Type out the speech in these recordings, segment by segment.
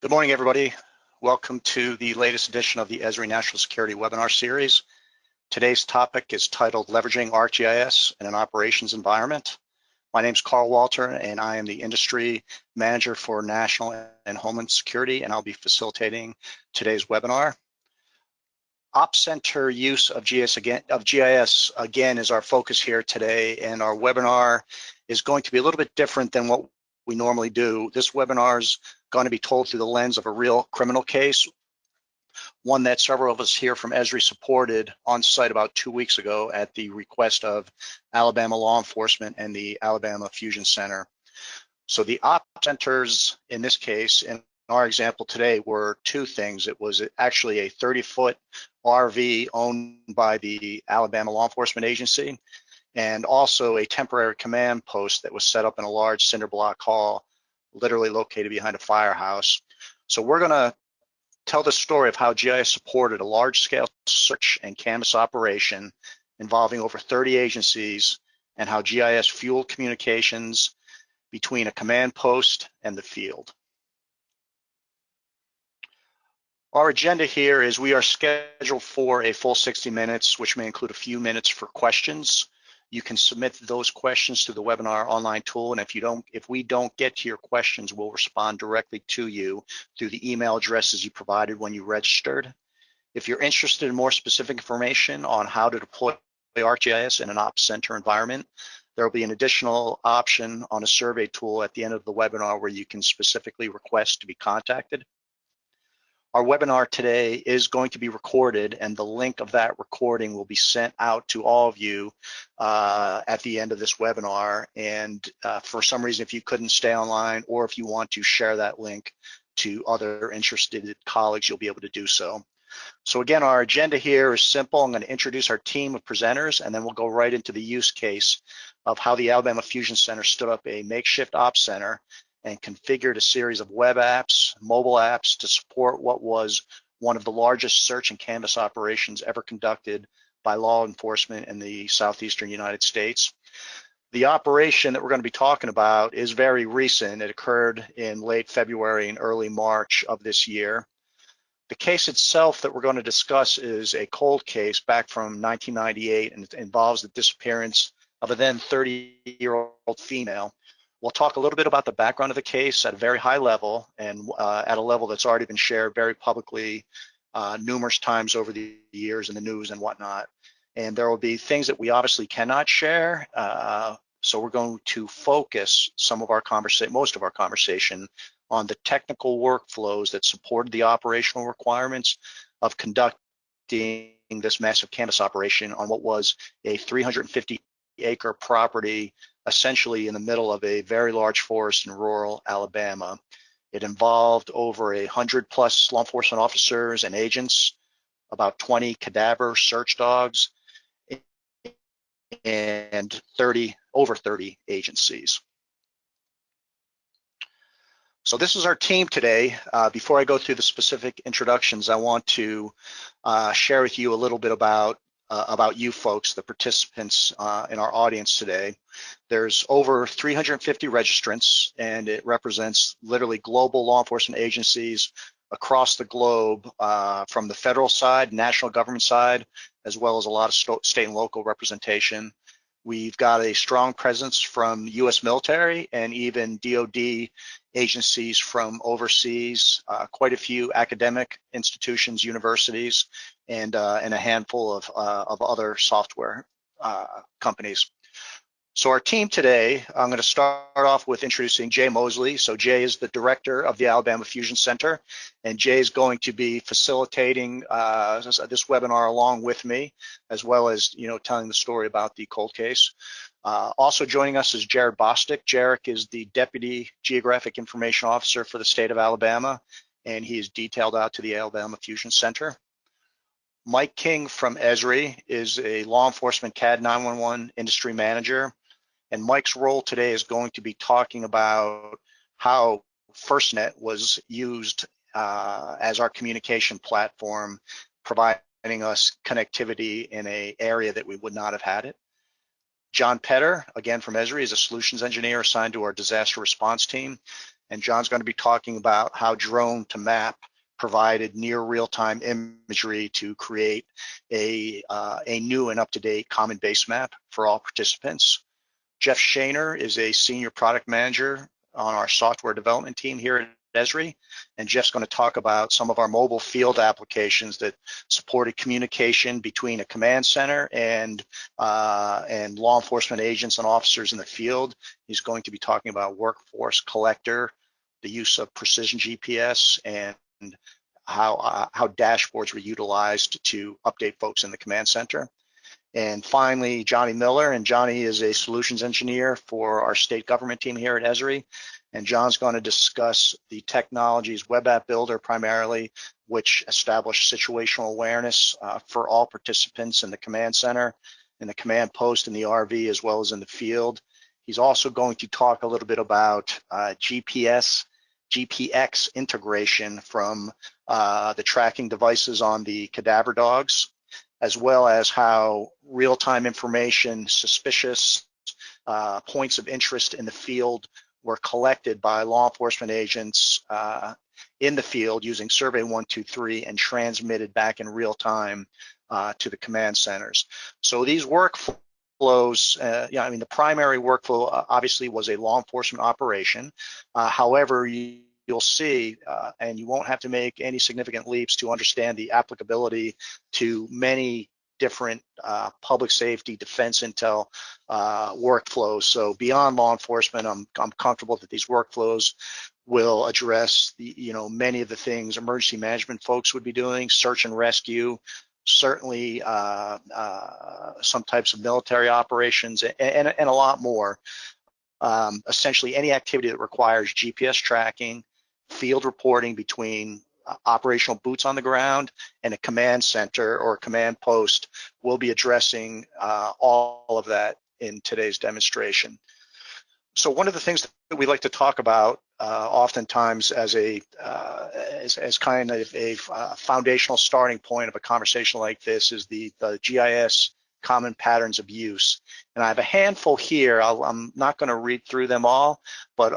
Good morning, everybody. Welcome to the latest edition of the Esri National Security webinar series. Today's topic is titled Leveraging ArcGIS in an Operations Environment. My name is Carl Walter, and I am the Industry Manager for National and Homeland Security, and I'll be facilitating today's webinar. Ops Center use of GIS again is our focus here today, and our webinar is going to be a little bit different than what we normally do. This webinar is going to be told through the lens of a real criminal case, one that several of us here from Esri supported on site about 2 weeks ago at the request of Alabama law enforcement and the Alabama Fusion Center. So the Ops Centers in this case, in our example today, were two things. It was actually a 30-foot RV owned by the Alabama Law Enforcement Agency, and also a temporary command post that was set up in a large cinder block hall, literally located behind a firehouse. So we're going to tell the story of how GIS supported a large-scale search and canvas operation involving over 30 agencies, and how GIS fueled communications between a command post and the field. Our agenda here is we are scheduled for a full 60 minutes, which may include a few minutes for questions. You can submit those questions to the webinar online tool, and if we don't get to your questions, we'll respond directly to you through the email addresses you provided when you registered. If you're interested in more specific information on how to deploy ArcGIS in an Ops Center environment, there will be an additional option on a survey tool at the end of the webinar where you can specifically request to be contacted. Our webinar today is going to be recorded, and the link of that recording will be sent out to all of you at the end of this webinar. And for some reason, if you couldn't stay online, or if you want to share that link to other interested colleagues, you'll be able to do so. So again, our agenda here is simple. I'm going to introduce our team of presenters, and then we'll go right into the use case of how the Alabama Fusion Center stood up a makeshift ops center and configured a series of web apps, mobile apps to support what was one of the largest search and canvas operations ever conducted by law enforcement in the southeastern United States. The operation that we're going to be talking about is very recent. It occurred in late February and early March of this year. The case itself that we're going to discuss is a cold case back from 1998, and it involves the disappearance of a then 30-year-old female. We'll talk a little bit about the background of the case at a very high level, and at a level that's already been shared very publicly numerous times over the years in the news and whatnot. And there will be things that we obviously cannot share. So we're going to focus most of our conversation on the technical workflows that supported the operational requirements of conducting this massive canvas operation on what was a 350-acre property, essentially in the middle of a very large forest in rural Alabama. It involved over 100+ law enforcement officers and agents, about 20 cadaver search dogs, and over 30 agencies. So this is our team today. Before I go through the specific introductions, I want to share with you a little bit about you folks, the participants in our audience today. There's over 350 registrants, and it represents literally global law enforcement agencies across the globe, from the federal side, national government side, as well as a lot of state and local representation. We've got a strong presence from U.S. military and even DoD agencies from overseas, quite a few academic institutions, universities, and a handful of other software companies. So our team today, I'm going to start off with introducing Jay Mosley. So Jay is the director of the Alabama Fusion Center, and Jay is going to be facilitating this webinar along with me, as well as telling the story about the cold case. Also joining us is Jared Bostic. Jared is the Deputy Geographic Information Officer for the state of Alabama, and he is detailed out to the Alabama Fusion Center. Mike King from Esri is a law enforcement CAD 911 industry manager. And Mike's role today is going to be talking about how FirstNet was used as our communication platform, providing us connectivity in an area that we would not have had it. John Petter, again from Esri, is a solutions engineer assigned to our disaster response team. and John's going to be talking about how drone to map provided near real-time imagery to create a new and up-to-date common base map for all participants. Jeff Schoner is a senior product manager on our software development team here at Esri, and Jeff's going to talk about some of our mobile field applications that supported communication between a command center and law enforcement agents and officers in the field. He's going to be talking about workforce collector, the use of precision GPS, and how dashboards were utilized to update folks in the command center. And finally, Johnny Miller, and Johnny is a solutions engineer for our state government team here at Esri. And John's going to discuss the technology's web app builder primarily, which established situational awareness for all participants in the command center, in the command post, in the RV, as well as in the field. He's also going to talk a little bit about GPX integration from the tracking devices on the cadaver dogs, as well as how real-time information, suspicious points of interest in the field were collected by law enforcement agents in the field using Survey 123 and transmitted back in real time to the command centers. So these workflows, I mean, the primary workflow obviously was a law enforcement operation. However, you'll see, and you won't have to make any significant leaps to understand the applicability to many different public safety, defense intel workflows. So beyond law enforcement, I'm comfortable that these workflows will address many of the things emergency management folks would be doing, search and rescue, certainly some types of military operations, and a lot more. Essentially any activity that requires GPS tracking, field reporting between operational boots on the ground and a command center or a command post. We'll be addressing all of that in today's demonstration. So one of the things that we like to talk about oftentimes as kind of a foundational starting point of a conversation like this is the GIS Common Patterns of use. And I have a handful here. I'm not going to read through them all, but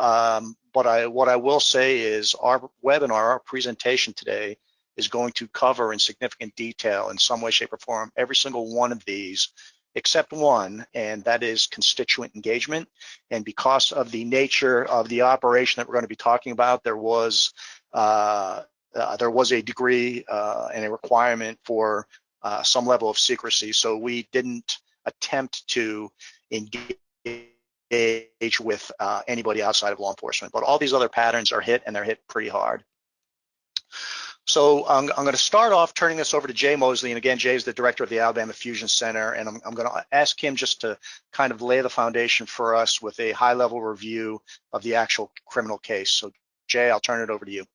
what I will say is our webinar, our presentation today is going to cover in significant detail in some way, shape, or form every single one of these except one, and that is constituent engagement. And because of the nature of the operation that we're going to be talking about, there was a degree and a requirement for some level of secrecy. So we didn't attempt to engage with anybody outside of law enforcement, but all these other patterns are hit, and they're hit pretty hard. So I'm going to start off turning this over to Jay Mosley, and again, Jay is the director of the Alabama Fusion Center, and I'm going to ask him just to kind of lay the foundation for us with a high-level review of the actual criminal case. So Jay, I'll turn it over to you.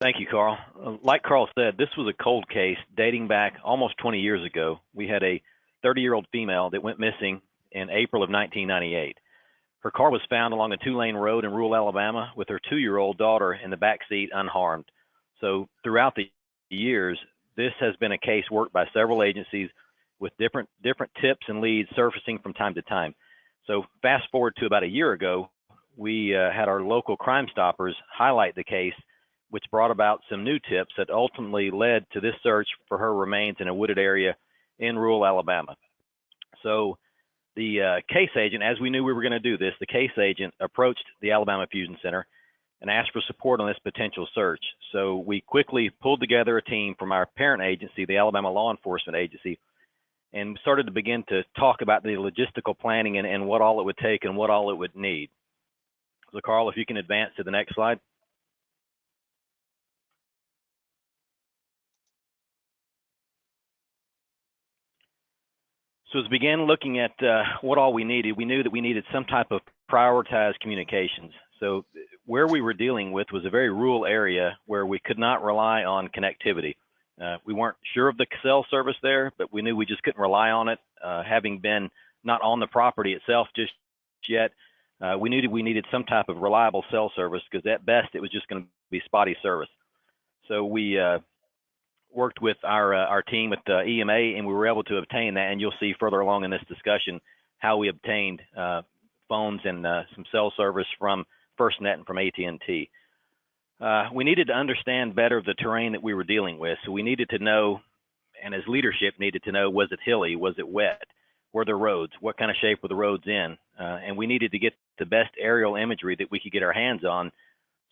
Thank you, Carl. Like Carl said, this was a cold case dating back almost 20 years ago. We had a 30-year-old female that went missing in April of 1998. Her car was found along a 2-lane road in rural Alabama with her 2-year-old daughter in the back seat unharmed. So throughout the years, this has been a case worked by several agencies with different tips and leads surfacing from time to time. So fast forward to about a year ago, we had our local Crime Stoppers highlight the case, which brought about some new tips that ultimately led to this search for her remains in a wooded area in rural Alabama. So the case agent, as we knew we were going to do this, the case agent approached the Alabama Fusion Center and asked for support on this potential search. So we quickly pulled together a team from our parent agency, the Alabama Law Enforcement Agency, and started to begin to talk about the logistical planning and what all it would take and what all it would need. So Carl, if you can advance to the next slide. So as we began looking at what all we needed, we knew that we needed some type of prioritized communications. So where we were dealing with was a very rural area where we could not rely on connectivity. We weren't sure of the cell service there, but we knew we just couldn't rely on it. Having been not on the property itself just yet, we knew that we needed some type of reliable cell service because at best it was just going to be spotty service. So we worked with our team at the EMA, and we were able to obtain that, and you'll see further along in this discussion how we obtained phones and some cell service from FirstNet and from AT&T. We needed to understand better the terrain that we were dealing with. So we needed to know, and as leadership needed to know, was it hilly? Was it wet? Were there roads? What kind of shape were the roads in? And we needed to get the best aerial imagery that we could get our hands on.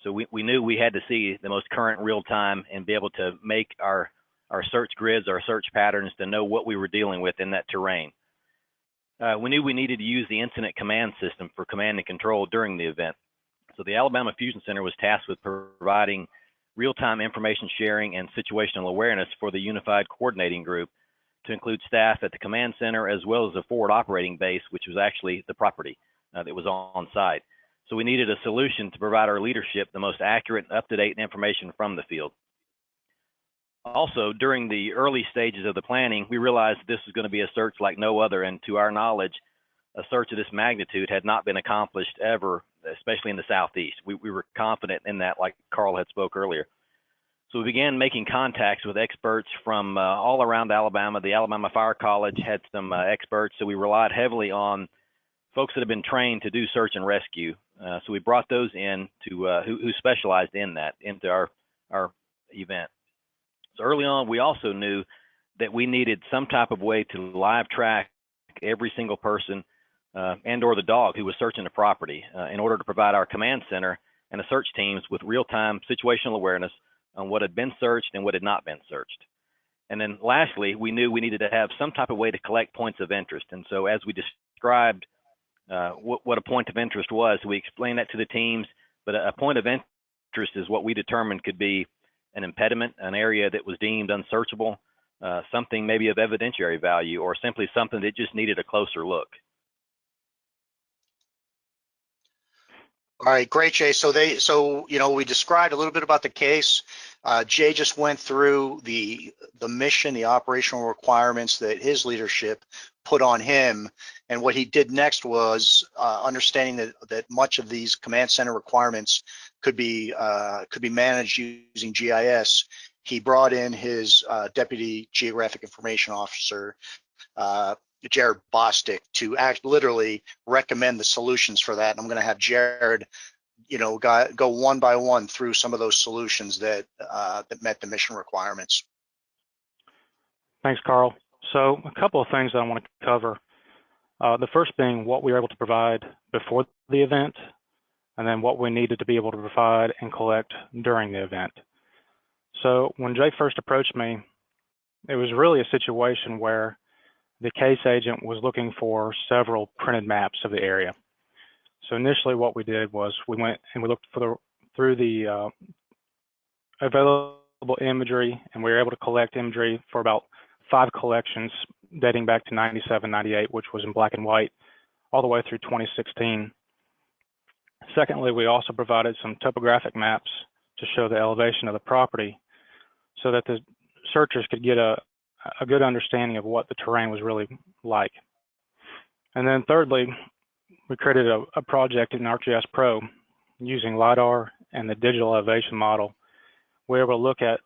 So we knew we had to see the most current real time and be able to make our search grids, our search patterns to know what we were dealing with in that terrain. We knew we needed to use the incident command system for command and control during the event. So the Alabama Fusion Center was tasked with providing real-time information sharing and situational awareness for the Unified Coordinating Group to include staff at the command center as well as the forward operating base, which was actually the property that was on site. So we needed a solution to provide our leadership the most accurate and up-to-date information from the field. Also, during the early stages of the planning, we realized this was going to be a search like no other, and to our knowledge, a search of this magnitude had not been accomplished ever, especially in the Southeast. We were confident in that, like Carl had spoke earlier. So we began making contacts with experts from all around Alabama. The Alabama Fire College had some experts, so we relied heavily on folks that have been trained to do search and rescue. So we brought those in to who specialized in that into our event. So early on, we also knew that we needed some type of way to live track every single person and or the dog who was searching the property in order to provide our command center and the search teams with real-time situational awareness on what had been searched and what had not been searched. And then lastly, we knew we needed to have some type of way to collect points of interest. And so as we described what a point of interest was, we explained that to the teams, but a point of interest is what we determined could be an impediment, an area that was deemed unsearchable, something maybe of evidentiary value, or simply something that just needed a closer look. All right, great, Jay. So you know, we described a little bit about the case. Jay just went through the mission, the operational requirements that his leadership put on him, and what he did next was understanding that much of these command center requirements could be managed using GIS. He brought in his Deputy Geographic Information Officer, Jared Bostic, to literally recommend the solutions for that. And I'm going to have Jared, you know, go one by one through some of those solutions that met the mission requirements. Thanks, Carl. So a couple of things that I want to cover. The first being what we were able to provide before the event, and then what we needed to be able to provide and collect during the event. So when Jay first approached me, it was really a situation where the case agent was looking for several printed maps of the area. So initially what we did was we went and we looked through the available imagery, and we were able to collect imagery for about 5 collections dating back to 97, 98, which was in black and white, all the way through 2016. Secondly, we also provided some topographic maps to show the elevation of the property so that the searchers could get a good understanding of what the terrain was really like. And then thirdly, we created a project in ArcGIS Pro using LiDAR and the digital elevation model. We were able to look at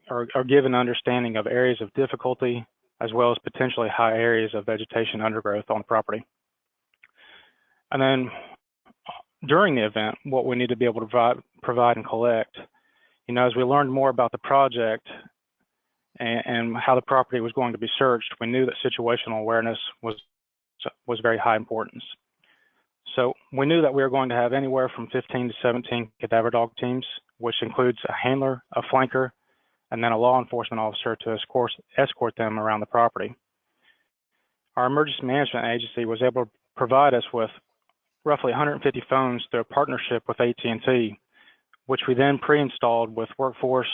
or give an understanding of areas of difficulty as well as potentially high areas of vegetation undergrowth on the property. And then during the event, what we need to be able to provide and collect, you know, as we learned more about the project and how the property was going to be searched, we knew that situational awareness was very high importance. So we knew that we were going to have anywhere from 15 to 17 cadaver dog teams, which includes a handler, a flanker, and then a law enforcement officer to escort them around the property. Our emergency management agency was able to provide us with roughly 150 phones through a partnership with AT&T, which we then pre-installed with Workforce,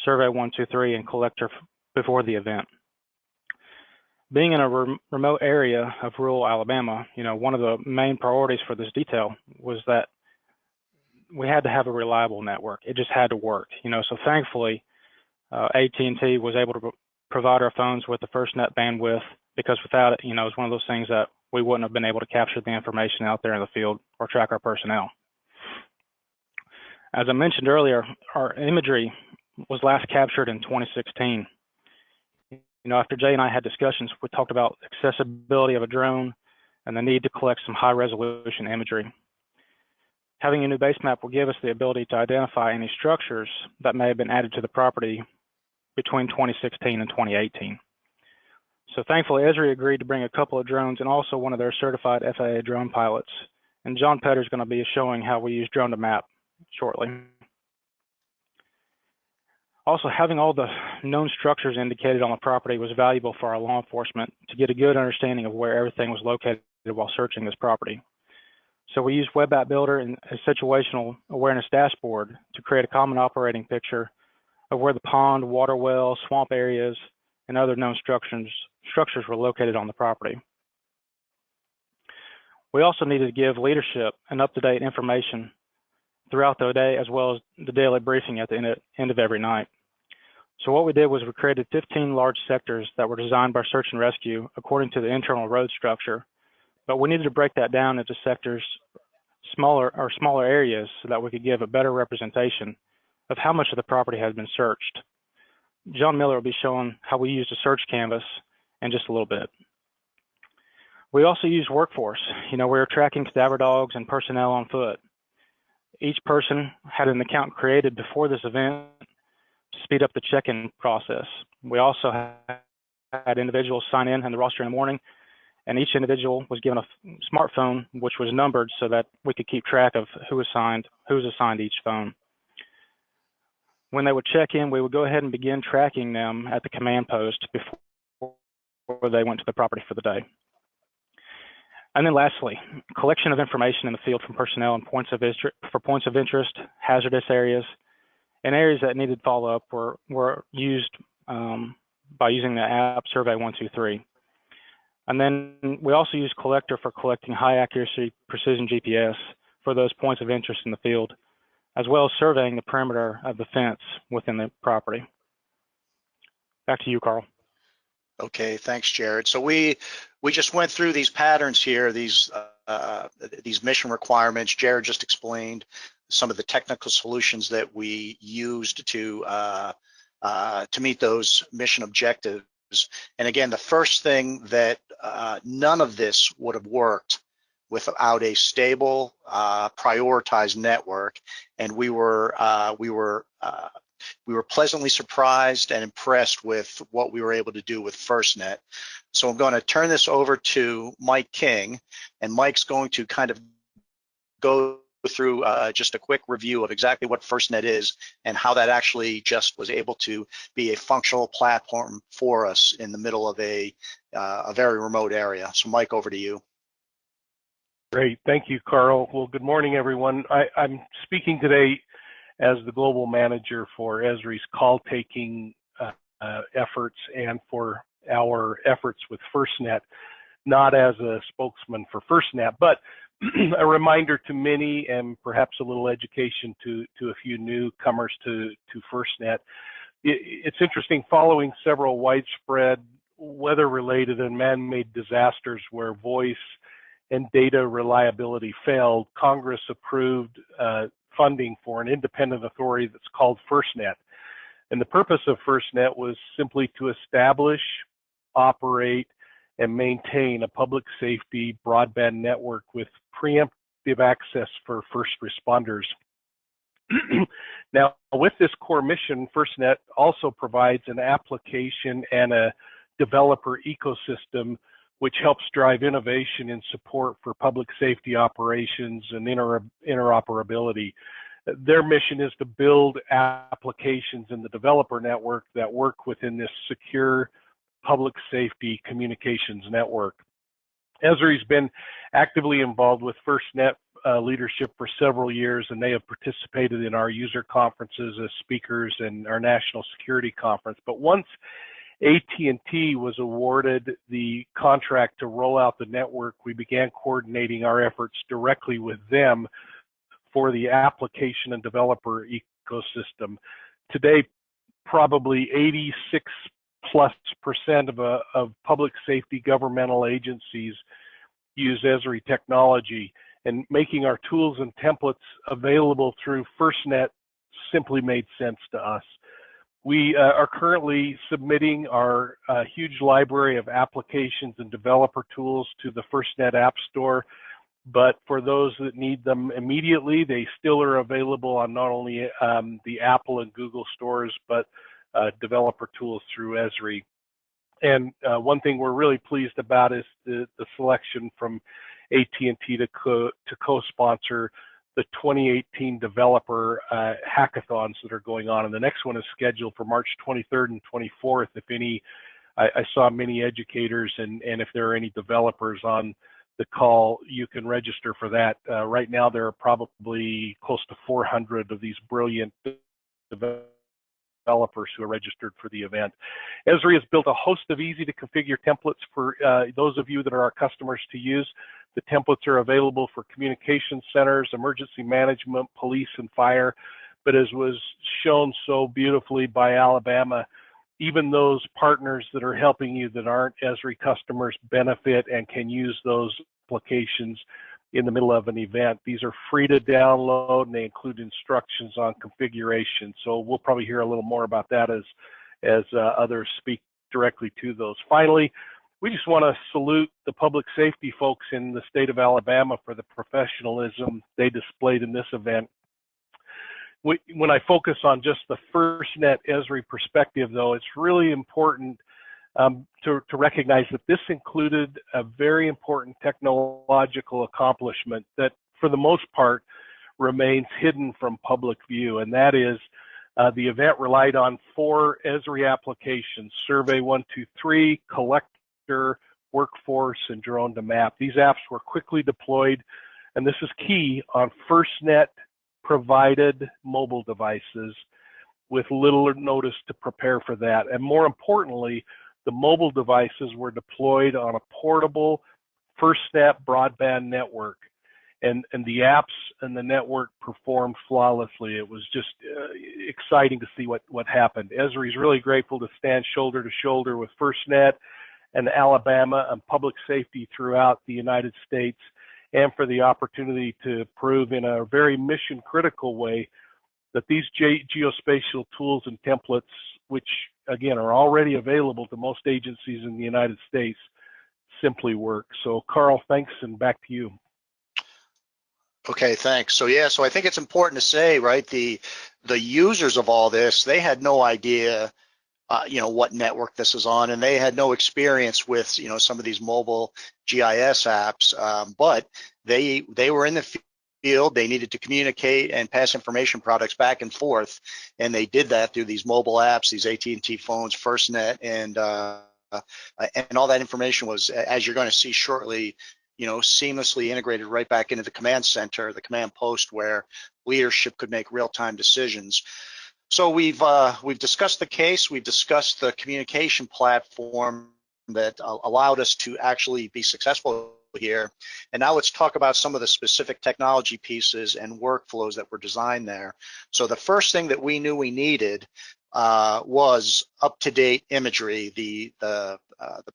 Survey 123, and Collector before the event. Being in a remote area of rural Alabama, you know, one of the main priorities for this detail was that we had to have a reliable network. It just had to work, you know. So thankfully, AT&T was able to provide our phones with the FirstNet bandwidth, because without it, you know, it's one of those things that we wouldn't have been able to capture the information out there in the field or track our personnel. As I mentioned earlier, our imagery was last captured in 2016. You know, after Jay and I had discussions, we talked about accessibility of a drone and the need to collect some high-resolution imagery. Having a new base map will give us the ability to identify any structures that may have been added to the property between 2016 and 2018. So thankfully, Esri agreed to bring a couple of drones and also one of their certified FAA drone pilots. And John Petter's going to be showing how we use drone to map shortly. Also, having all the known structures indicated on the property was valuable for our law enforcement to get a good understanding of where everything was located while searching this property. So we used Web App Builder and a situational awareness dashboard to create a common operating picture of where the pond, water well, swamp areas, and other known structures were located on the property. We also needed to give leadership and up-to-date information throughout the day, as well as the daily briefing at the end of every night. So what we did was we created 15 large sectors that were designed by search and rescue according to the internal road structure. But we needed to break that down into sectors, smaller areas, so that we could give a better representation of how much of the property has been searched. John Miller will be showing how we used a search canvas in just a little bit. We also used workforce. We were tracking cadaver dogs and personnel on foot. Each person had an account created before this event to speed up the check-in process. We also had individuals sign in the roster in the morning, and each individual was given a smartphone which was numbered so that we could keep track of who was assigned each phone. When they would check in, we would go ahead and begin tracking them at the command post before they went to the property for the day. And then lastly, collection of information in the field from personnel and points of interest, hazardous areas, and areas that needed follow-up were used by using the app Survey 123. And then we also use Collector for collecting high accuracy precision GPS for those points of interest in the field, as well as surveying the perimeter of the fence within the property. Back to you, Carl. Okay, thanks, Jared. So we just went through these patterns here, these mission requirements. Jared just explained some of the technical solutions that we used to meet those mission objectives. And again, the first thing that none of this would have worked without a stable, prioritized network, and we were pleasantly surprised and impressed with what we were able to do with FirstNet. So I'm going to turn this over to Mike King, and Mike's going to kind of go through just a quick review of exactly what FirstNet is and how that actually just was able to be a functional platform for us in the middle of a very remote area. So Mike, over to you. Great, thank you, Carl. Well, good morning, everyone. I'm speaking today as the global manager for Esri's call-taking efforts and for our efforts with FirstNet, not as a spokesman for FirstNet, but a reminder to many and perhaps a little education to a few newcomers to FirstNet. It's interesting, following several widespread weather-related and man-made disasters where voice and data reliability failed, Congress approved funding for an independent authority that's called FirstNet. And the purpose of FirstNet was simply to establish, operate, and maintain a public safety broadband network with preemptive access for first responders. Now, with this core mission, FirstNet also provides an application and a developer ecosystem which helps drive innovation and support for public safety operations and interoperability. Their mission is to build applications in the developer network that work within this secure public safety communications network. Esri's been actively involved with FirstNet leadership for several years, and they have participated in our user conferences as speakers and our national security conference. But once AT&T was awarded the contract to roll out the network, we began coordinating our efforts directly with them for the application and developer ecosystem. Today, probably 86+% of public safety governmental agencies use Esri technology, and making our tools and templates available through FirstNet simply made sense to us. We are currently submitting our huge library of applications and developer tools to the FirstNet App Store, but for those that need them immediately, they still are available on not only the Apple and Google stores, but developer tools through Esri. And one thing we're really pleased about is the selection from AT&T to co-sponsor the 2018 developer hackathons that are going on. And the next one is scheduled for March 23rd and 24th. If any, I saw many educators, and if there are any developers on the call, you can register for that. Right now, there are probably close to 400 of these brilliant developers who are registered for the event. Esri has built a host of easy to configure templates for those of you that are our customers to use. The templates are available for communication centers, emergency management, police, and fire. But as was shown so beautifully by Alabama, even those partners that are helping you that aren't Esri customers benefit and can use those applications in the middle of an event. These are free to download, and they include instructions on configuration. So we'll probably hear a little more about that as others speak directly to those. Finally, we just want to salute the public safety folks in the state of Alabama for the professionalism they displayed in this event. When I focus on just the FirstNet Esri perspective, though, it's really important to recognize that this included a very important technological accomplishment that, for the most part, remains hidden from public view, and that is the event relied on 4 Esri applications: Survey 123, Collector, Workforce, and Drone to Map. These apps were quickly deployed, and this is key, on FirstNet provided mobile devices with little notice to prepare for that. And more importantly, the mobile devices were deployed on a portable FirstNet broadband network, and the apps and the network performed flawlessly. It was just exciting to see what happened. Esri is really grateful to stand shoulder to shoulder with FirstNet and Alabama and public safety throughout the United States, and for the opportunity to prove in a very mission critical way that these geospatial tools and templates, which again are already available to most agencies in the United States, simply work. So Carl, thanks, and back to you. Okay, thanks. So yeah, so I think it's important to say, right, the users of all this, they had no idea what network this is on, and they had no experience with some of these mobile GIS apps, but they were in the field. They needed to communicate and pass information products back and forth, and they did that through these mobile apps, these AT&T phones, FirstNet, and all that information was, as you're going to see shortly, seamlessly integrated right back into the command center, the command post, where leadership could make real-time decisions. So we've discussed the case, we've discussed the communication platform that allowed us to actually be successful here. And now let's talk about some of the specific technology pieces and workflows that were designed there. So the first thing that we knew we needed was up-to-date imagery. The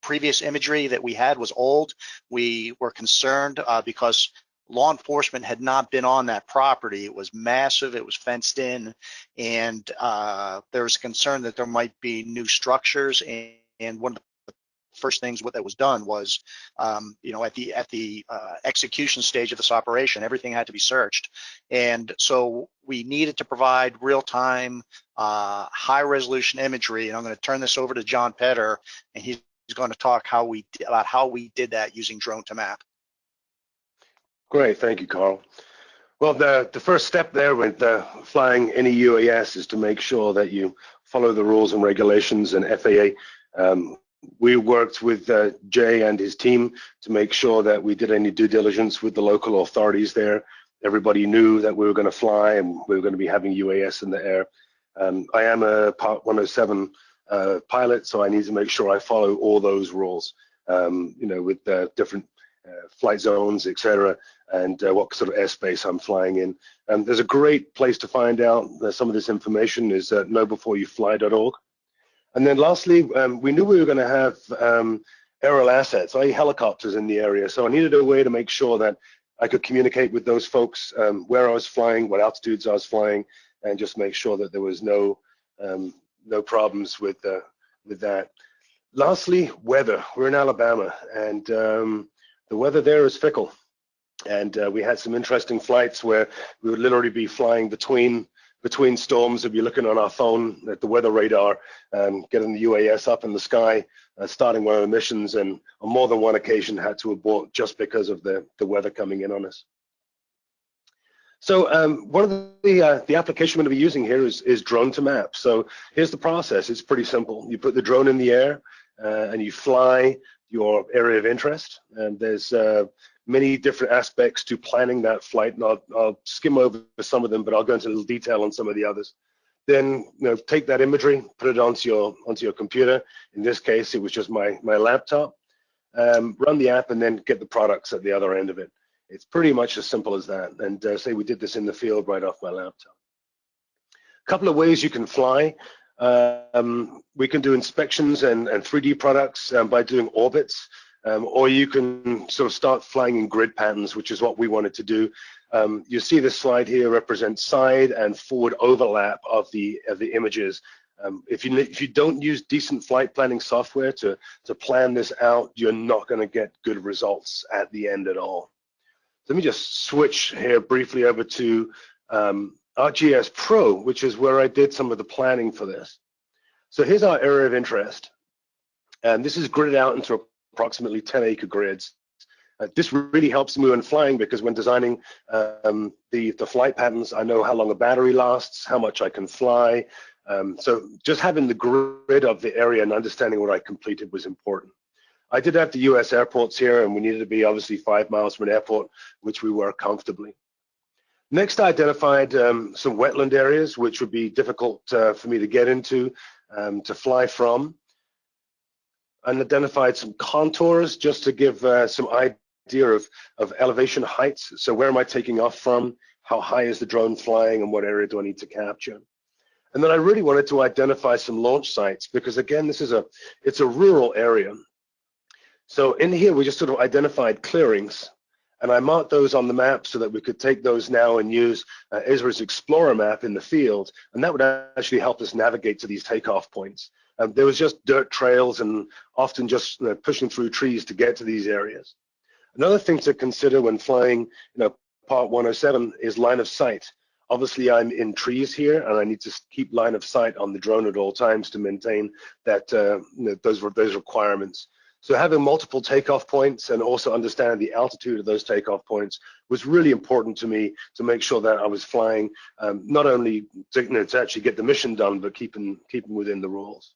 previous imagery that we had was old. We were concerned because law enforcement had not been on that property. It was massive, it was fenced in, and there was concern that there might be new structures. And one of the first things that was done was, at the execution stage of this operation, everything had to be searched. And so we needed to provide real-time, high-resolution imagery. And I'm going to turn this over to John Petter, and he's going to talk about how we did that using Drone to Map. Great, thank you, Carl. Well, the first step there with flying any UAS is to make sure that you follow the rules and regulations and FAA. We worked with Jay and his team to make sure that we did any due diligence with the local authorities there. Everybody knew that we were going to fly and we were going to be having UAS in the air. I am a Part 107 pilot, so I need to make sure I follow all those rules, with different flight zones, etc., and what sort of airspace I'm flying in. There's a great place to find out some of this information is knowbeforeyouFly.org. And then lastly, we knew we were going to have aerial assets, i.e. helicopters in the area, so I needed a way to make sure that I could communicate with those folks where I was flying, what altitudes I was flying, and just make sure that there was no no problems with that. Lastly, weather. We're in Alabama, and the weather there is fickle. And we had some interesting flights where we would literally be flying between storms. We'd be looking on our phone at the weather radar, getting the UAS up in the sky, starting one of the missions, and on more than one occasion had to abort just because of the weather coming in on us. So one of the application we're going to be using here is drone to map. So here's the process. It's pretty simple. You put the drone in the air and you fly your area of interest. And there's many different aspects to planning that flight. And I'll skim over some of them, but I'll go into a little detail on some of the others. Then take that imagery, put it onto your computer. In this case, it was just my laptop. Run the app and then get the products at the other end of it. It's pretty much as simple as that. And say we did this in the field right off my laptop. A couple of ways you can fly. We can do inspections and 3D products by doing orbits, or you can sort of start flying in grid patterns, which is what we wanted to do. You see this slide here represents side and forward overlap of the images. If you don't use decent flight planning software to plan this out, you're not going to get good results at the end at all. Let me just switch here briefly over to GIS Pro, which is where I did some of the planning for this. So here's our area of interest, and this is gridded out into approximately 10-acre grids. This really helps me when flying, because when designing the flight patterns, I know how long a battery lasts, how much I can fly. So just having the grid of the area and understanding what I completed was important. I did have the US airports here, and we needed to be obviously 5 miles from an airport, which we were comfortably. Next, I identified some wetland areas, which would be difficult for me to get into, to fly from, and identified some contours just to give some idea of elevation heights. So where am I taking off from? How high is the drone flying, and what area do I need to capture? And then I really wanted to identify some launch sites, because again, it's a rural area. So in here, we just sort of identified clearings, and I marked those on the map so that we could take those now and use Esri's Explorer map in the field, and that would actually help us navigate to these takeoff points. There was just dirt trails and often just pushing through trees to get to these areas. Another thing to consider when flying, Part 107 is line of sight. Obviously, I'm in trees here, and I need to keep line of sight on the drone at all times to maintain that those requirements. So having multiple takeoff points and also understanding the altitude of those takeoff points was really important to me, to make sure that I was flying not only to actually get the mission done, but keeping within the rules.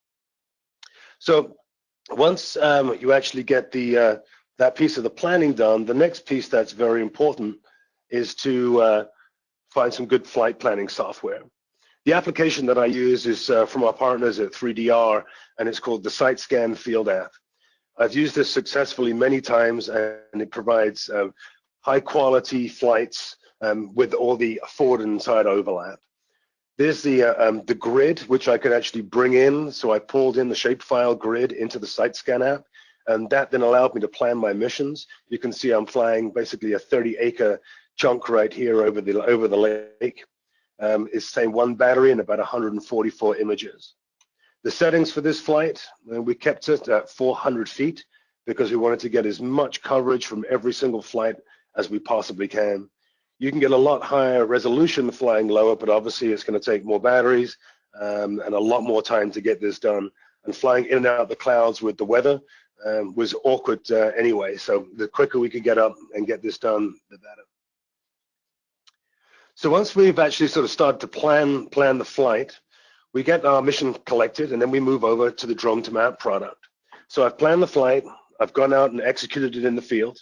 So once you actually get that piece of the planning done, the next piece that's very important is to find some good flight planning software. The application that I use is from our partners at 3DR, and it's called the SiteScan Field app. I've used this successfully many times, and it provides high quality flights with all the forward and side overlap. There's the grid, which I could actually bring in. So I pulled in the shapefile grid into the SiteScan app, and that then allowed me to plan my missions. You can see I'm flying basically a 30-acre chunk right here over the lake. It's saying one battery and about 144 images. The settings for this flight, we kept it at 400 feet because we wanted to get as much coverage from every single flight as we possibly can. You can get a lot higher resolution flying lower, but obviously it's going to take more batteries and a lot more time to get this done. And flying in and out of the clouds with the weather was awkward anyway. So the quicker we could get up and get this done, the better. So once we've actually sort of started to plan the flight, we get our mission collected, and then we move over to the drone to map product. So I've planned the flight, I've gone out and executed it in the field.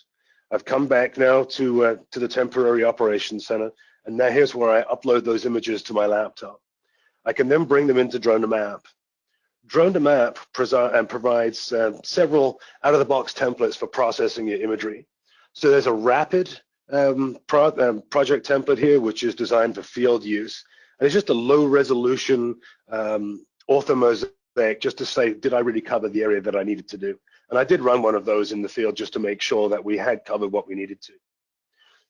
I've come back now to the temporary operations center, and now here's where I upload those images to my laptop. I can then bring them into drone to map. Drone to map provides several out-of-the-box templates for processing your imagery. So there's a rapid project template here, which is designed for field use. And it's just a low resolution ortho mosaic, just to say, did I really cover the area that I needed to do? And I did run one of those in the field just to make sure that we had covered what we needed to.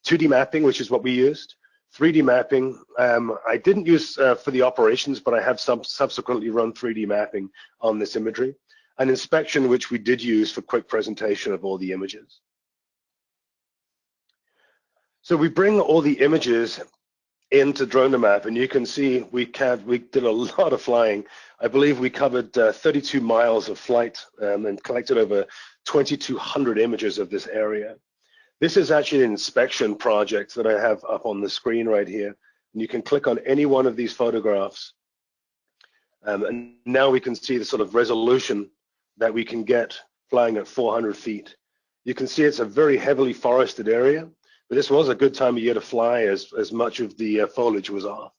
2D mapping, which is what we used. 3D mapping, I didn't use for the operations, but I have subsequently run 3D mapping on this imagery. An inspection, which we did use for quick presentation of all the images. So we bring all the images into DroneMap, and you can see we did a lot of flying. I believe we covered 32 miles of flight and collected over 2,200 images of this area. This is actually an inspection project that I have up on the screen right here. And you can click on any one of these photographs. And now we can see the sort of resolution that we can get flying at 400 feet. You can see it's a very heavily forested area, but this was a good time of year to fly as much of the foliage was off.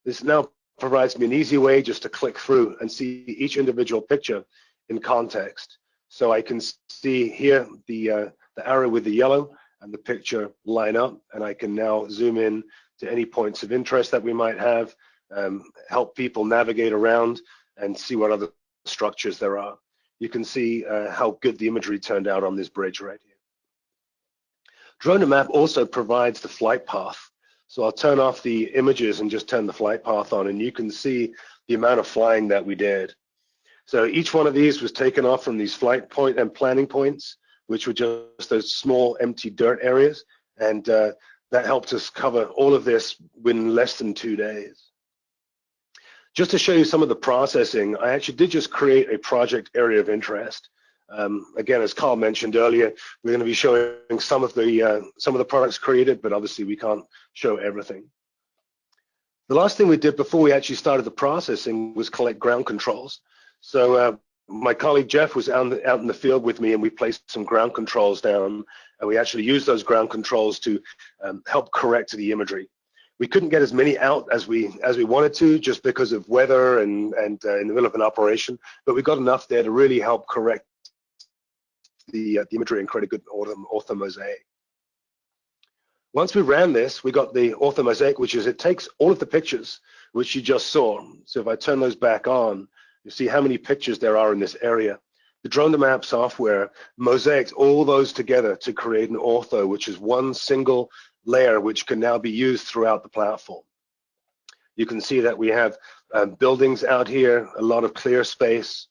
This now provides me an easy way just to click through and see each individual picture in context. So I can see here the arrow with the yellow and the picture line up, and I can now zoom in to any points of interest that we might have, help people navigate around and see what other structures there are. You can see how good the imagery turned out on this bridge right here. DroneMap also provides the flight path. So I'll turn off the images and just turn the flight path on, and you can see the amount of flying that we did. So each one of these was taken off from these flight point and planning points, which were just those small empty dirt areas, and that helped us cover all of this within less than 2 days. Just to show you some of the processing, I actually did just create a project area of interest. Again, as Carl mentioned earlier, we're going to be showing some of the products created, but obviously we can't show everything. The last thing we did before we actually started the processing was collect ground controls. So my colleague Jeff was out in the field with me, and we placed some ground controls down, and we actually used those ground controls to help correct the imagery. We couldn't get as many out as we wanted to, just because of weather and in the middle of an operation, but we got enough there to really help correct the imagery and create a good ortho mosaic. Once we ran this, we got the ortho mosaic, which is it takes all of the pictures which you just saw. So if I turn those back on, you see how many pictures there are in this area. The DroneMap software mosaics all those together to create an ortho, which is one single layer which can now be used throughout the platform. You can see that we have buildings out here, a lot of clear space,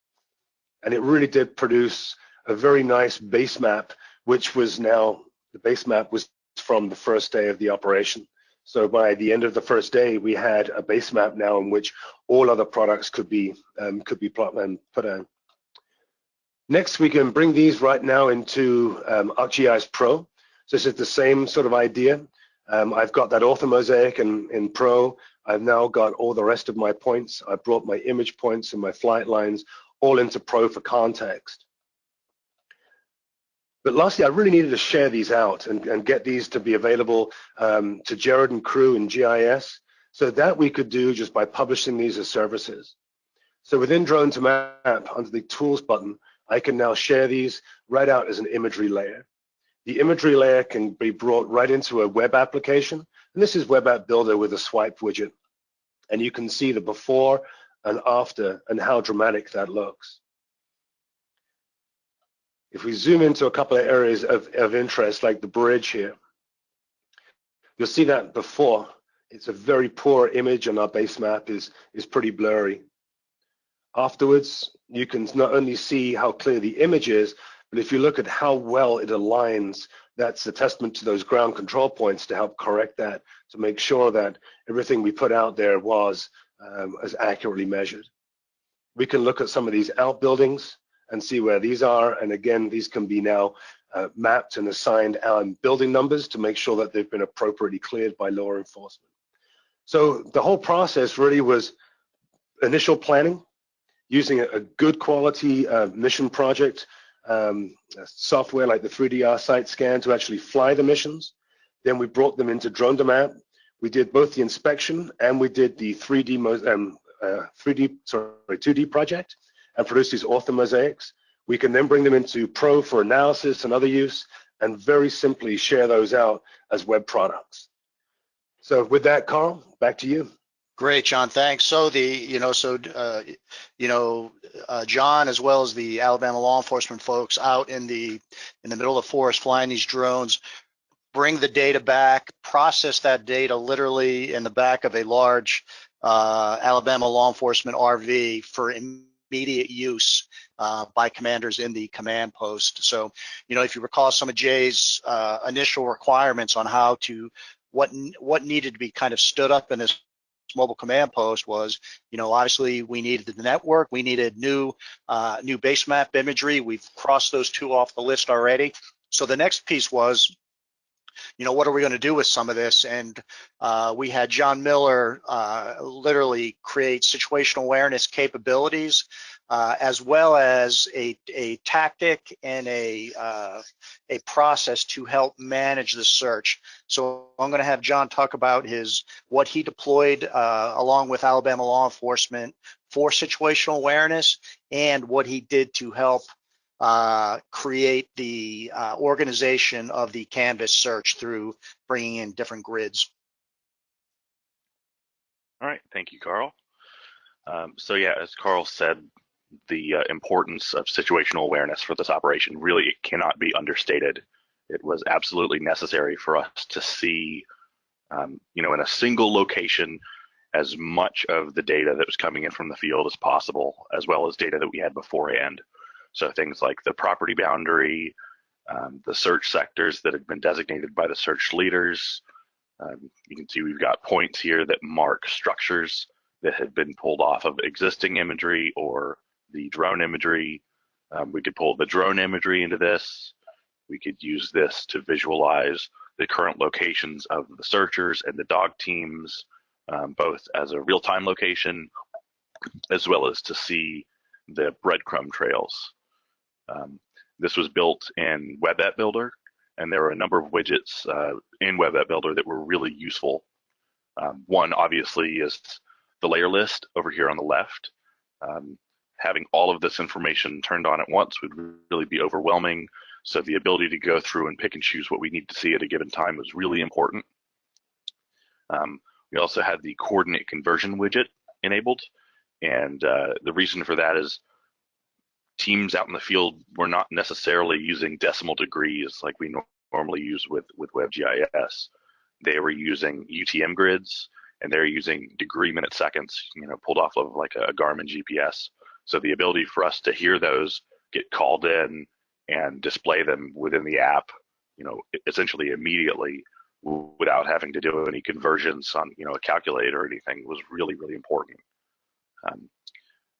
and it really did produce a very nice base map, which was now, the base map was from the first day of the operation. So by the end of the first day, we had a base map now in which all other products could be plotted and put in. Next, we can bring these right now into ArcGIS Pro. So this is the same sort of idea. I've got that ortho mosaic in Pro. I've now got all the rest of my points. I brought my image points and my flight lines all into Pro for context. But lastly, I really needed to share these out and get these to be available to Jared and crew in GIS, so that we could do just by publishing these as services. So within DroneMap, under the Tools button, I can now share these right out as an imagery layer. The imagery layer can be brought right into a web application, and this is Web App Builder with a swipe widget. And you can see the before and after and how dramatic that looks. If we zoom into a couple of areas of interest, like the bridge here, you'll see that before, it's a very poor image and our base map is pretty blurry. Afterwards, you can not only see how clear the image is, but if you look at how well it aligns, that's a testament to those ground control points to help correct that, to make sure that everything we put out there was as accurately measured. We can look at some of these outbuildings and see where these are, and again, these can be now mapped and assigned building numbers to make sure that they've been appropriately cleared by law enforcement. So the whole process really was initial planning, using a good quality mission project software like the 3DR site scan to actually fly the missions. Then we brought them into DroneMap. We did both the inspection and we did the 2D project and produced these ortho mosaics. We can then bring them into Pro for analysis and other use, and very simply share those out as web products. So with that, Carl, back to you. Great, John. Thanks. So John, as well as the Alabama law enforcement folks out in the middle of the forest flying these drones, bring the data back, process that data literally in the back of a large Alabama law enforcement RV for immediate use by commanders in the command post. So, if you recall some of Jay's initial requirements on how to, what needed to be kind of stood up in this mobile command post was, obviously we needed the network, we needed new base map imagery. We've crossed those two off the list already. So the next piece was, what are we going to do with some of this? And we had John Miller literally create situational awareness capabilities, as well as a tactic and a process to help manage the search. So I'm going to have John talk about what he deployed along with Alabama law enforcement for situational awareness, and what he did to help create the organization of the canvas search through bringing in different grids. All right, thank you, Carl. So yeah, as Carl said, the importance of situational awareness for this operation really cannot be understated. It was absolutely necessary for us to see, in a single location, as much of the data that was coming in from the field as possible, as well as data that we had beforehand. So things like the property boundary, the search sectors that had been designated by the search leaders. You can see we've got points here that mark structures that had been pulled off of existing imagery or the drone imagery. We could pull the drone imagery into this. We could use this to visualize the current locations of the searchers and the dog teams, both as a real-time location, as well as to see the breadcrumb trails. This was built in Web App Builder, and there were a number of widgets in Web App Builder that were really useful. One, obviously, is the layer list over here on the left. Having all of this information turned on at once would really be overwhelming, so the ability to go through and pick and choose what we need to see at a given time was really important. We also had the coordinate conversion widget enabled, and the reason for that is teams out in the field were not necessarily using decimal degrees like we normally use with WebGIS. They were using UTM grids, and they're using degree minute seconds, pulled off of like a Garmin GPS. So the ability for us to hear those, get called in, and display them within the app, essentially immediately, without having to do any conversions on, a calculator or anything, was really, really important.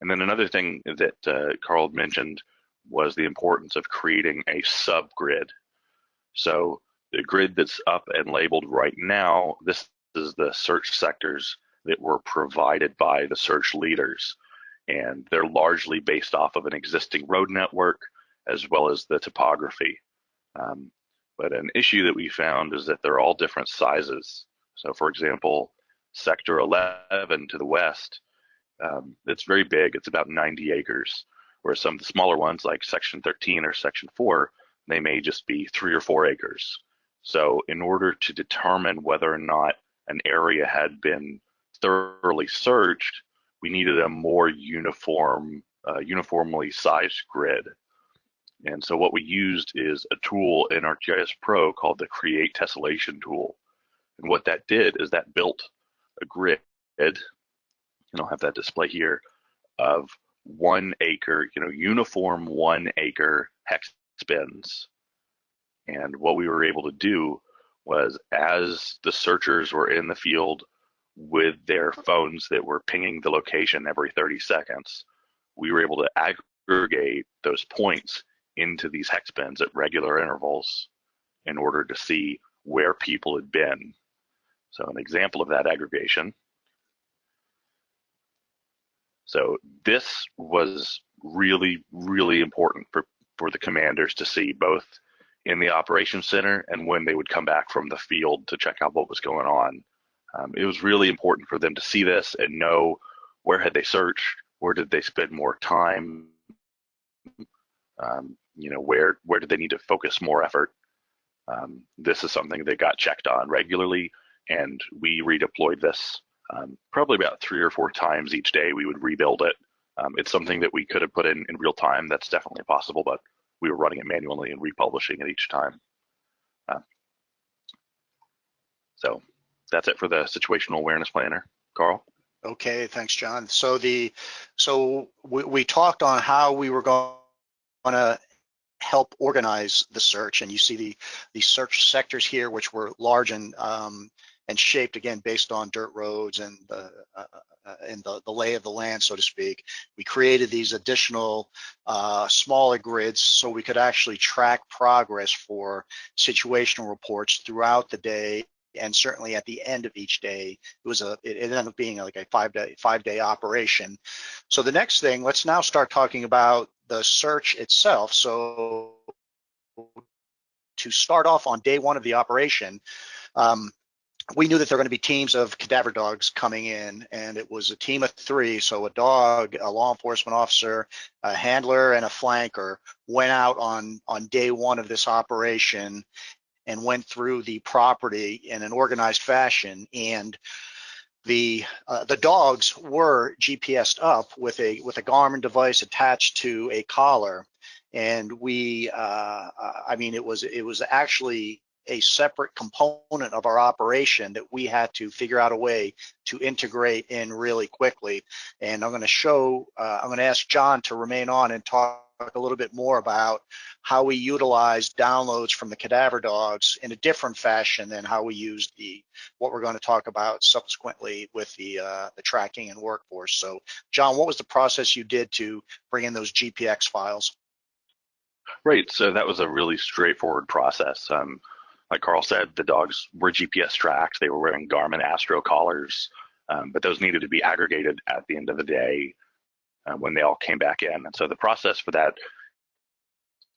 And then another thing that Carl mentioned was the importance of creating a subgrid. So the grid that's up and labeled right now, this is the search sectors that were provided by the search leaders. And they're largely based off of an existing road network as well as the topography. But an issue that we found is that they're all different sizes. So for example, sector 11 to the west, it's very big, it's about 90 acres, whereas some of the smaller ones like section 13 or section 4, they may just be 3 or 4 acres. So in order to determine whether or not an area had been thoroughly searched, we needed a more uniformly sized grid. And so what we used is a tool in ArcGIS Pro called the Create Tessellation tool. And what that did is that built a grid, and I'll have that display here, of 1 acre, uniform 1 acre hex bins. And what we were able to do was, as the searchers were in the field with their phones that were pinging the location every 30 seconds, we were able to aggregate those points into these hex bins at regular intervals in order to see where people had been. So an example of that aggregation. So this was really, really important for the commanders to see, both in the operations center and when they would come back from the field to check out what was going on. It was really important for them to see this and know where had they searched, where did they spend more time, where did they need to focus more effort. This is something that got checked on regularly, and we redeployed this probably about 3 or 4 times each day. We would rebuild it. It's something that we could have put in real time. That's definitely possible, but we were running it manually and republishing it each time. So that's it for the situational awareness planner. Carl? Okay, thanks, John. So we talked on how we were going to help organize the search, and you see the search sectors here, which were large and shaped again based on dirt roads and the lay of the land, so to speak. We created these additional smaller grids so we could actually track progress for situational reports throughout the day, and certainly at the end of each day. It ended up being like a five-day operation. So the next thing, let's now start talking about the search itself. So to start off on day one of the operation, we knew that there were going to be teams of cadaver dogs coming in, and it was a team of 3. So a dog, a law enforcement officer, a handler, and a flanker went out on day one of this operation and went through the property in an organized fashion. And the dogs were GPSed up with a Garmin device attached to a collar, and I mean, it was actually a separate component of our operation that we had to figure out a way to integrate in really quickly. And I'm going to ask John to remain on and talk a little bit more about how we utilize downloads from the cadaver dogs in a different fashion than how we used what we're going to talk about subsequently with the tracking and workforce. So John, what was the process you did to bring in those GPX files? Right, so that was a really straightforward process. Like Carl said, the dogs were GPS tracked. They were wearing Garmin Astro collars, but those needed to be aggregated at the end of the day when they all came back in. And so the process for that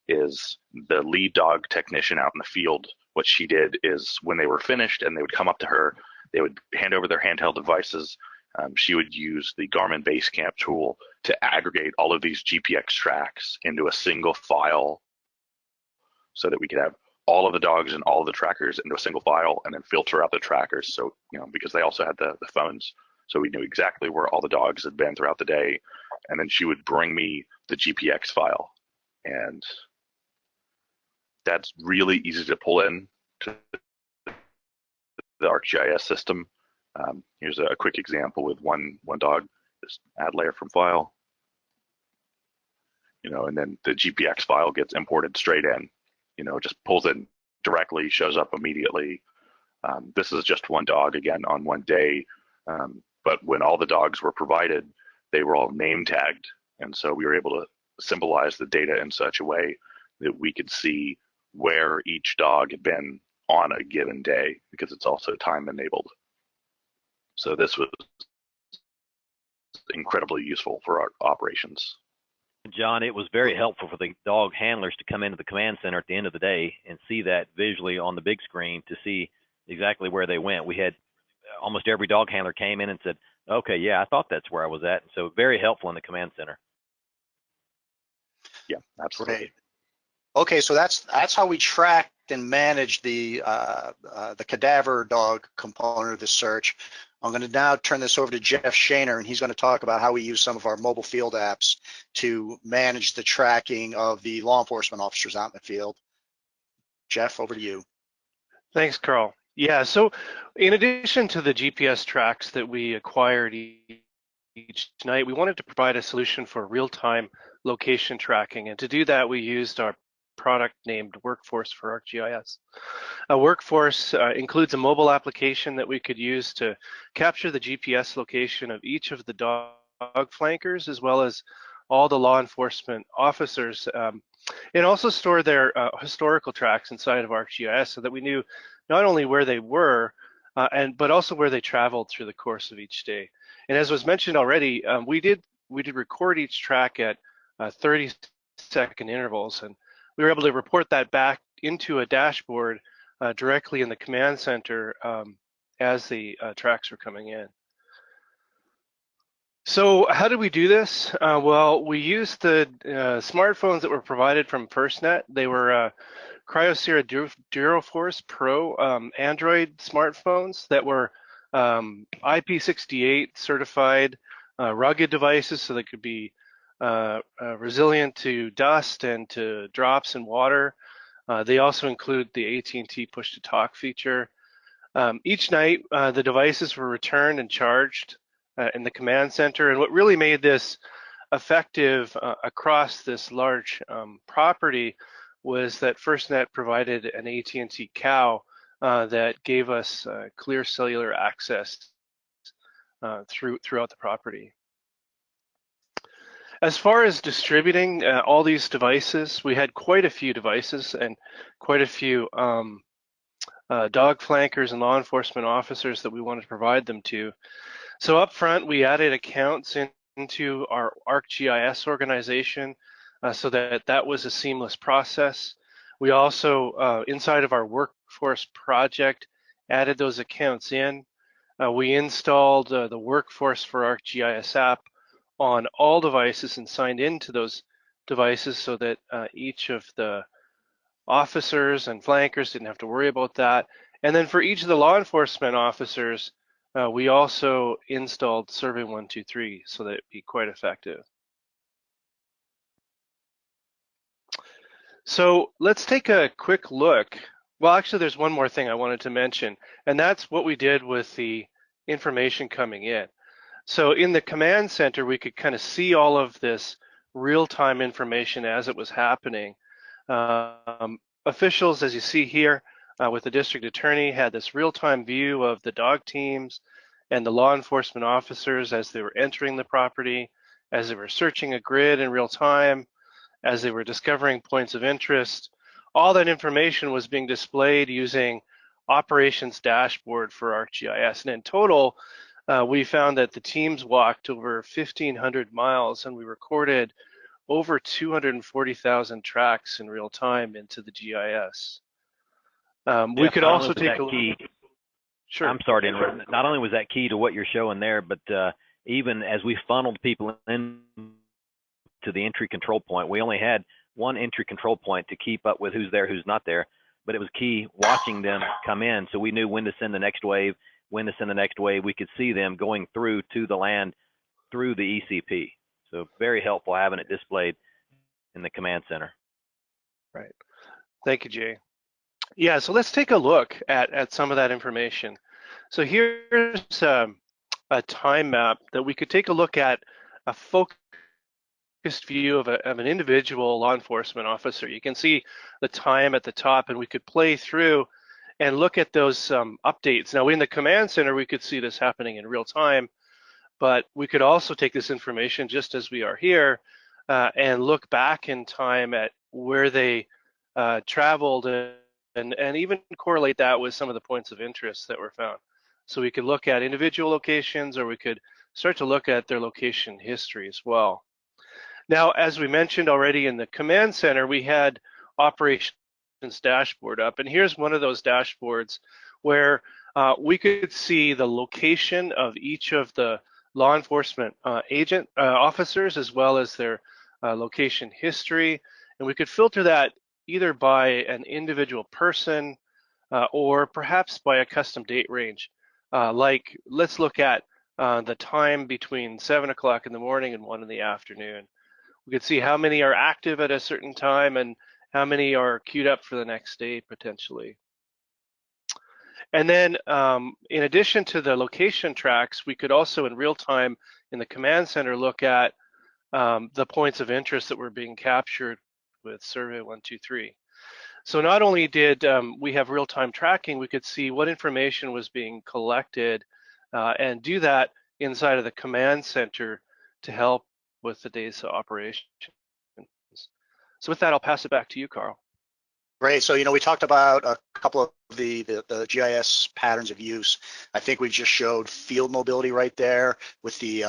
is the lead dog technician out in the field. What she did is when they were finished and they would come up to her, they would hand over their handheld devices. She would use the Garmin Basecamp tool to aggregate all of these GPX tracks into a single file so that we could have all of the dogs and all of the trackers into a single file, and then filter out the trackers. So, because they also had the phones, so we knew exactly where all the dogs had been throughout the day. And then she would bring me the GPX file, and that's really easy to pull in to the ArcGIS system. Here's a quick example with one dog. Just add layer from file, and then the GPX file gets imported straight in. Just pulls in directly, shows up immediately. This is just one dog again on one day, but when all the dogs were provided, they were all name tagged, and so we were able to symbolize the data in such a way that we could see where each dog had been on a given day, because it's also time enabled. So this was incredibly useful for our operations. John, it was very helpful for the dog handlers to come into the command center at the end of the day and see that visually on the big screen to see exactly where they went. We had almost every dog handler came in and said, okay, yeah, I thought that's where I was at. So very helpful in the command center. Yeah, absolutely. Great. Okay, so that's how we tracked and managed the cadaver dog component of the search. I'm going to now turn this over to Jeff Schoner, and he's going to talk about how we use some of our mobile field apps to manage the tracking of the law enforcement officers out in the field. Jeff, over to you. Thanks, Carl. Yeah, so in addition to the GPS tracks that we acquired each night, we wanted to provide a solution for real-time location tracking. And to do that, we used our product named Workforce for ArcGIS. Workforce includes a mobile application that we could use to capture the GPS location of each of the dog flankers, as well as all the law enforcement officers, and also store their historical tracks inside of ArcGIS so that we knew not only where they were, but also where they traveled through the course of each day. And as was mentioned already, we did record each track at 30-second intervals, and we were able to report that back into a dashboard directly in the command center as the tracks were coming in. So how did we do this? Well, we used the smartphones that were provided from FirstNet. They were Kyocera Duroforce Pro Android smartphones that were IP68 certified, rugged devices, so they could be resilient to dust and to drops in water. They also include the AT&T push-to-talk feature. Each night, the devices were returned and charged in the command center. And what really made this effective across this large property was that FirstNet provided an AT&T COW that gave us clear cellular access throughout the property. As far as distributing all these devices, we had quite a few devices and quite a few dog flankers and law enforcement officers that we wanted to provide them to. So up front, we added accounts into our ArcGIS organization so that was a seamless process. We also, inside of our workforce project, added those accounts in. We installed the workforce for ArcGIS app on all devices and signed into those devices so that each of the officers and flankers didn't have to worry about that. And then for each of the law enforcement officers, we also installed Survey 123 so that it'd be quite effective. So let's take a quick look. Well, actually, there's one more thing I wanted to mention, and that's what we did with the information coming in. So in the command center, we could kind of see all of this real-time information as it was happening. Officials, as you see here, with the district attorney, had this real-time view of the dog teams and the law enforcement officers as they were entering the property, as they were searching a grid in real time, as they were discovering points of interest. All that information was being displayed using operations dashboard for ArcGIS. And in total, we found that the teams walked over 1,500 miles and we recorded over 240,000 tracks in real time into the GIS. We could also take a look. Sure. I'm sorry to interrupt. Not only was that key to what you're showing there, but even as we funneled people into the entry control point, we only had one entry control point to keep up with who's there, who's not there. But it was key watching them come in, so we knew when to send the next wave, when to send the next wave. We could see them going through to the land through the ECP. So very helpful having it displayed in the command center. Right. Thank you, Jay. Yeah, so let's take a look at some of that information. So here's a time map that we could take a look at, a focused view of an individual law enforcement officer. You can see the time at the top, and we could play through and look at those updates. Now in the command center, we could see this happening in real time, but we could also take this information just as we are here and look back in time at where they traveled and even correlate that with some of the points of interest that were found. So we could look at individual locations, or we could start to look at their location history as well. Now, as we mentioned already in the command center, we had operations dashboard up, and here's one of those dashboards where we could see the location of each of the law enforcement officers, as well as their location history, and we could filter that either by an individual person or perhaps by a custom date range. Like, let's look at the time between 7 o'clock in the morning and 1 in the afternoon. We could see how many are active at a certain time and how many are queued up for the next day potentially. And then in addition to the location tracks, we could also in real time in the command center look at the points of interest that were being captured with Survey 123. So not only did we have real-time tracking, we could see what information was being collected and do that inside of the command center to help with the day's operation. So with that, I'll pass it back to you, Carl. Great. So, we talked about a couple of the GIS patterns of use. I think we just showed field mobility right there with the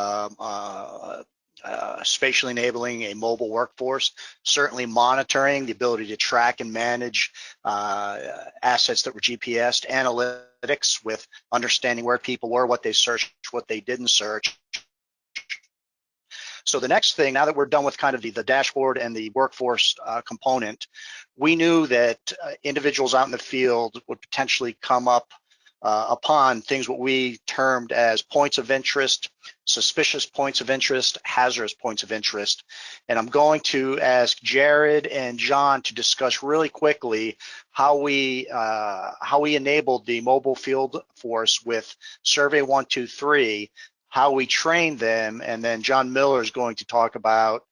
spatially enabling a mobile workforce, certainly monitoring, the ability to track and manage assets that were GPSed, analytics with understanding where people were, what they searched, what they didn't search. So the next thing, now that we're done with kind of the dashboard and the workforce component, we knew that individuals out in the field would potentially come up upon things what we termed as points of interest, suspicious points of interest, hazardous points of interest. And I'm going to ask Jared and John to discuss really quickly how we enabled the mobile field force with Survey 123, how we trained them, and then John Miller is going to talk about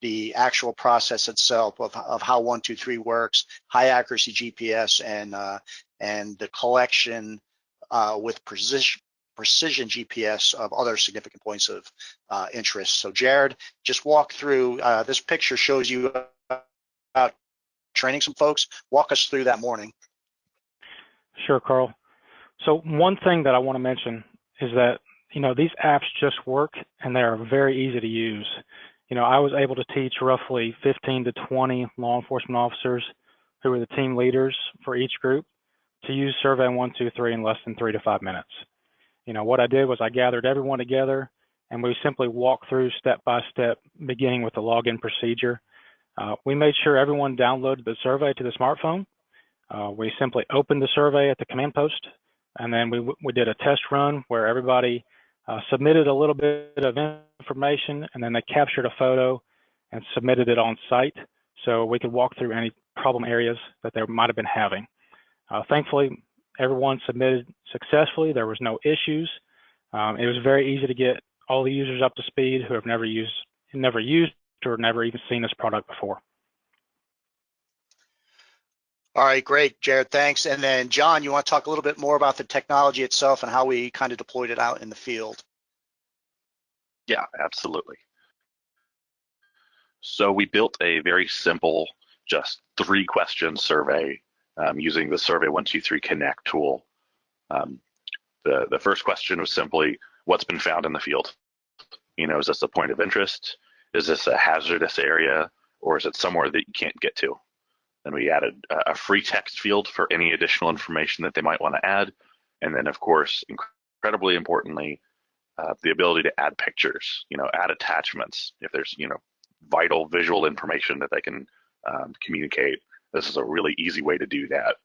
the actual process itself of how 123 works, high accuracy GPS, and the collection with precision GPS of other significant points of interest. So Jared, just walk through, this picture shows you training some folks. Walk us through that morning. Sure, Carl. So one thing that I want to mention is that, these apps just work and they are very easy to use. I was able to teach roughly 15 to 20 law enforcement officers who were the team leaders for each group to use Survey 123 in less than 3 to 5 minutes. What I did was I gathered everyone together and we simply walked through step by step, beginning with the login procedure. We made sure everyone downloaded the survey to the smartphone. We simply opened the survey at the command post, and then we did a test run where everybody submitted a little bit of information, and then they captured a photo and submitted it on site so we could walk through any problem areas that they might have been having. Thankfully, everyone submitted successfully. There was no issues. It was very easy to get all the users up to speed who have never used or never even seen this product before. All right, great, Jared, thanks. And then John, you want to talk a little bit more about the technology itself and how we kind of deployed it out in the field? Yeah, absolutely. So we built a very simple, just 3-question survey using the Survey 123 Connect tool. The first question was simply, what's been found in the field? Is this a point of interest? Is this a hazardous area? Or is it somewhere that you can't get to? Then we added a free text field for any additional information that they might want to add. And then, of course, incredibly importantly, the ability to add pictures, add attachments. If there's, vital visual information that they can communicate, this is a really easy way to do that.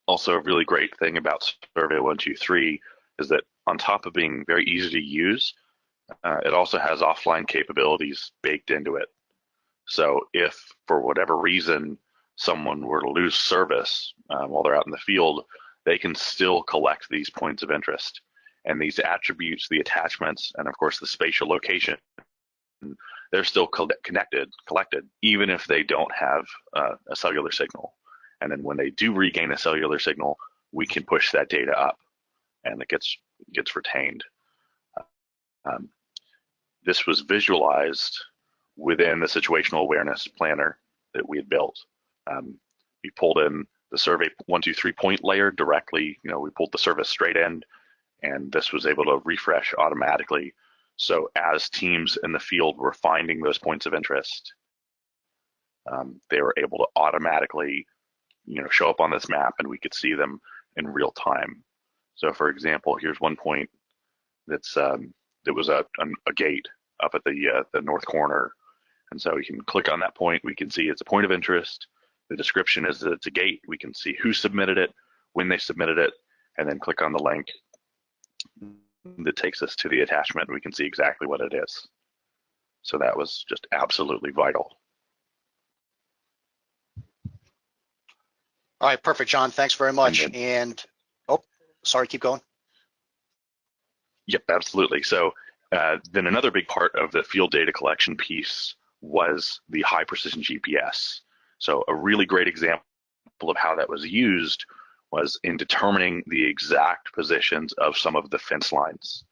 Also, a really great thing about Survey 123 is that on top of being very easy to use, it also has offline capabilities baked into it. So if for whatever reason someone were to lose service while they're out in the field, they can still collect these points of interest. And these attributes, the attachments, and of course the spatial location, they're still collected, even if they don't have a cellular signal. And then when they do regain a cellular signal, we can push that data up and it gets retained. This was visualized within the situational awareness planner that we had built. We pulled in the Survey 123 point layer directly, we pulled the service straight in, and this was able to refresh automatically. So as teams in the field were finding those points of interest, they were able to automatically, show up on this map and we could see them in real time. So for example, here's one point that was a gate up at the north corner. And so we can click on that point, we can see it's a point of interest. The description is that it's a gate. We can see who submitted it, when they submitted it, and then click on the link that takes us to the attachment. We can see exactly what it is. So that was just absolutely vital. All right, perfect, John. Thanks very much. And oh, sorry, keep going. Yep, absolutely. So then another big part of the field data collection piece was the high precision GPS. So a really great example of how that was used was in determining the exact positions of some of the fence lines.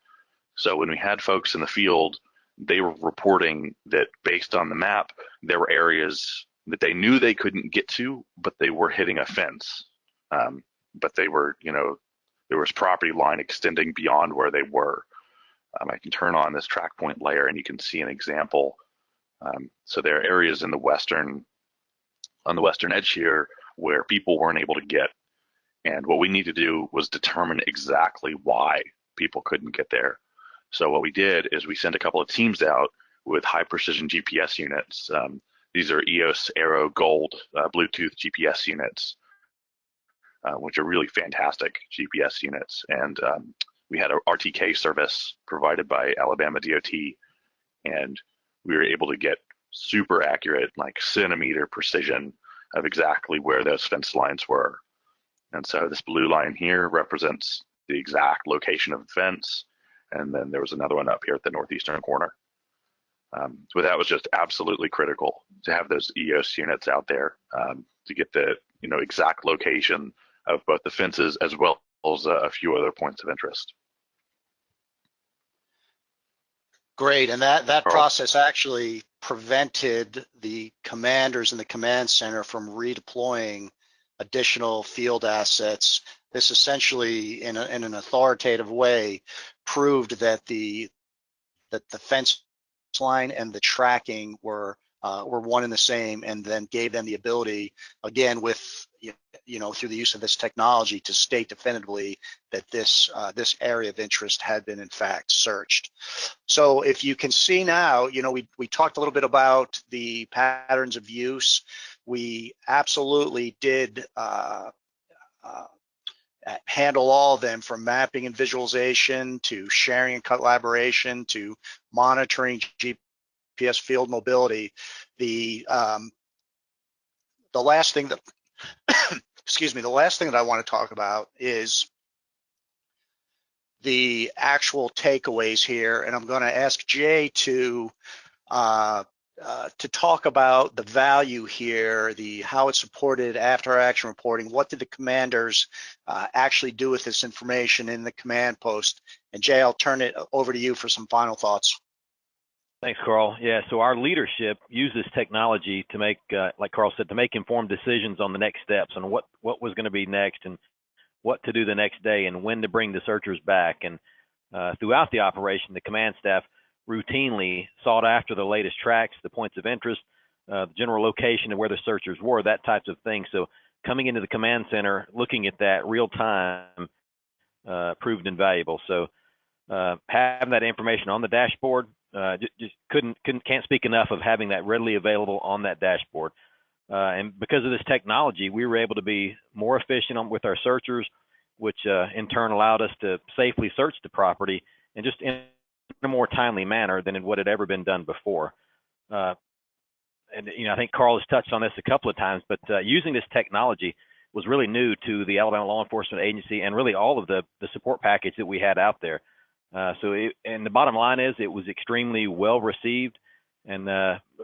So when we had folks in the field, they were reporting that based on the map, there were areas that they knew they couldn't get to, but they were hitting a fence. But they were, there was property line extending beyond where they were. I can turn on this track point layer and you can see an example. So there are areas in on the western edge here where people weren't able to get. And what we need to do was determine exactly why people couldn't get there. So what we did is we sent a couple of teams out with high precision GPS units. These are EOS Aero Gold Bluetooth GPS units. which are really fantastic GPS units. And we had a RTK service provided by Alabama DOT, and we were able to get super accurate, like centimeter precision of exactly where those fence lines were. And so this blue line here represents the exact location of the fence. And then there was another one up here at the northeastern corner. So that was just absolutely critical to have those EOS units out there to get the exact location of both the fences as well as a few other points of interest. Great, and that Carl? process actually prevented the commanders in the command center from redeploying additional field assets. This essentially, in an authoritative way, proved that the fence line and the tracking were one and the same, and then gave them the ability, again, with through the use of this technology, to state definitively that this area of interest had been in fact searched. So if you can see now, we talked a little bit about the patterns of use. We absolutely did handle all of them, from mapping and visualization to sharing and collaboration to monitoring GPS field mobility. The last thing that excuse me, the last thing that I want to talk about is the actual takeaways here, and I'm going to ask Jay to talk about the value here, how it's supported after action reporting. What did the commanders actually do with this information in the command post? And Jay, I'll turn it over to you for some final thoughts. Thanks, Carl. Yeah, so our leadership used this technology to make, like Carl said, to make informed decisions on the next steps and what was going to be next and what to do the next day and when to bring the searchers back. And throughout the operation, the command staff routinely sought after the latest tracks, the points of interest, the general location of where the searchers were, that types of thing. So coming into the command center, looking at that real time proved invaluable. So having that information on the dashboard, just can't speak enough of having that readily available on that dashboard. And because of this technology, we were able to be more efficient with our searchers, which in turn allowed us to safely search the property and just in a more timely manner than what had ever been done before. And I think Carl has touched on this a couple of times, but using this technology was really new to the Alabama Law Enforcement Agency and really all of the support package that we had out there. And the bottom line is it was extremely well received. And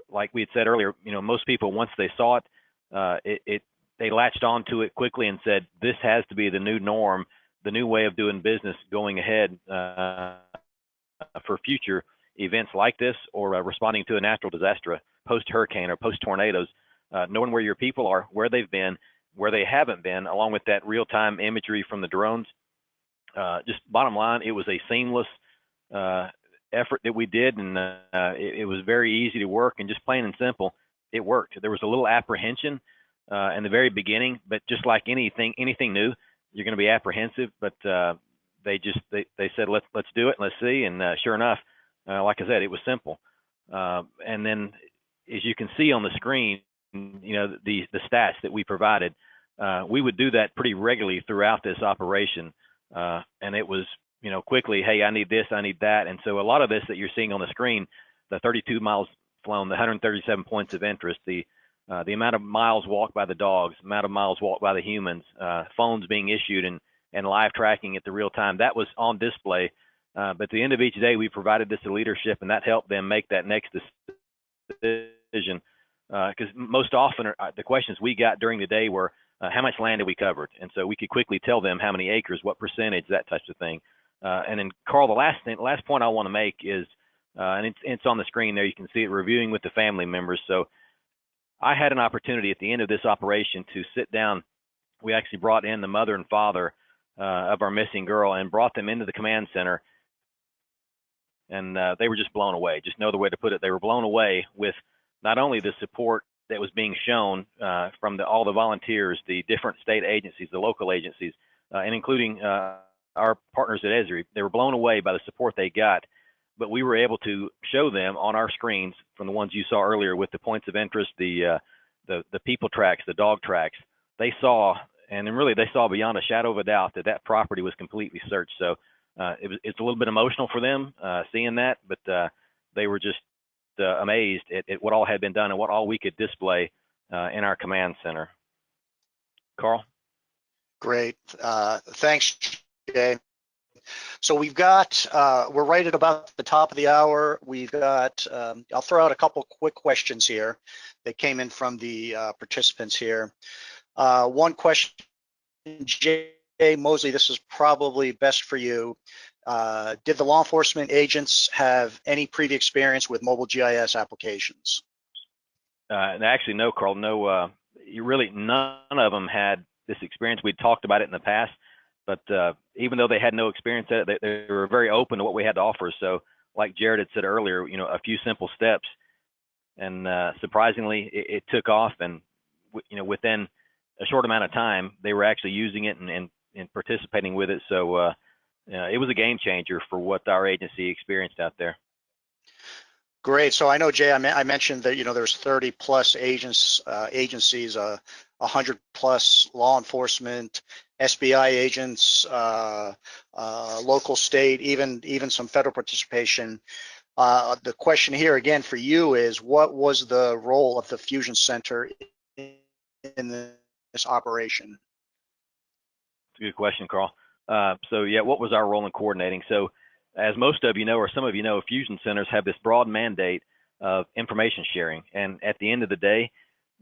like we had said earlier, most people, once they saw it, they latched onto it quickly and said, this has to be the new norm, the new way of doing business going ahead for future events like this, or responding to a natural disaster, post-hurricane or post-tornadoes, knowing where your people are, where they've been, where they haven't been, along with that real-time imagery from the drones. Just bottom line, it was a seamless effort that we did, and it was very easy to work, and just plain and simple, it worked. There was a little apprehension in the very beginning, but just like anything new, you're going to be apprehensive. But they said let's do it and let's see, and sure enough, like I said, it was simple. And then, as you can see on the screen, the stats that we provided, we would do that pretty regularly throughout this operation. And it was, quickly, hey, I need this, I need that. And so a lot of this that you're seeing on the screen, the 32 miles flown, the 137 points of interest, the amount of miles walked by the dogs, the amount of miles walked by the humans, phones being issued and live tracking at the real time, that was on display. But at the end of each day, we provided this to leadership, and that helped them make that next decision. Because most often the questions we got during the day were, how much land have we covered? And so we could quickly tell them how many acres, what percentage, that type of thing. And then, Carl, the last point I want to make is, and it's on the screen there, you can see it, reviewing with the family members. So I had an opportunity at the end of this operation to sit down. We actually brought in the mother and father of our missing girl and brought them into the command center. And they were just blown away. Just no other way to put it. They were blown away with not only the support that was being shown from all the volunteers, the different state agencies, the local agencies, and including our partners at Esri. They were blown away by the support they got, but we were able to show them on our screens, from the ones you saw earlier with the points of interest, the people tracks, the dog tracks. They saw and then really they saw beyond a shadow of a doubt that that property was completely searched. So it's a little bit emotional for them seeing that, but they were just amazed at what all had been done and what all we could display in our command center. Carl? Great. Thanks, Jay. So we've got, we're right at about the top of the hour. We've got, I'll throw out a couple quick questions here that came in from the participants here. One question, Jay Mosley, this is probably best for you. Did the law enforcement agents have any previous experience with mobile GIS applications? Actually, no, Carl. No, really none of them had this experience. We'd talked about it in the past, but even though they had no experience at it, they were very open to what we had to offer. So, like Jared had said earlier, you know, a few simple steps, and surprisingly, it took off. And you know, within a short amount of time, they were actually using it and participating with it. So it was a game changer for what our agency experienced out there. Great. So I know, Jay, I mentioned that, you know, there's 30 plus agencies, 100 plus law enforcement, SBI agents, local, state, even some federal participation. The question here again for you is, what was the role of the Fusion Center in this operation? That's a good question, Carl. So yeah, what was our role in coordinating? So as most of you know, or some of you know, Fusion Centers have this broad mandate of information sharing. And at the end of the day,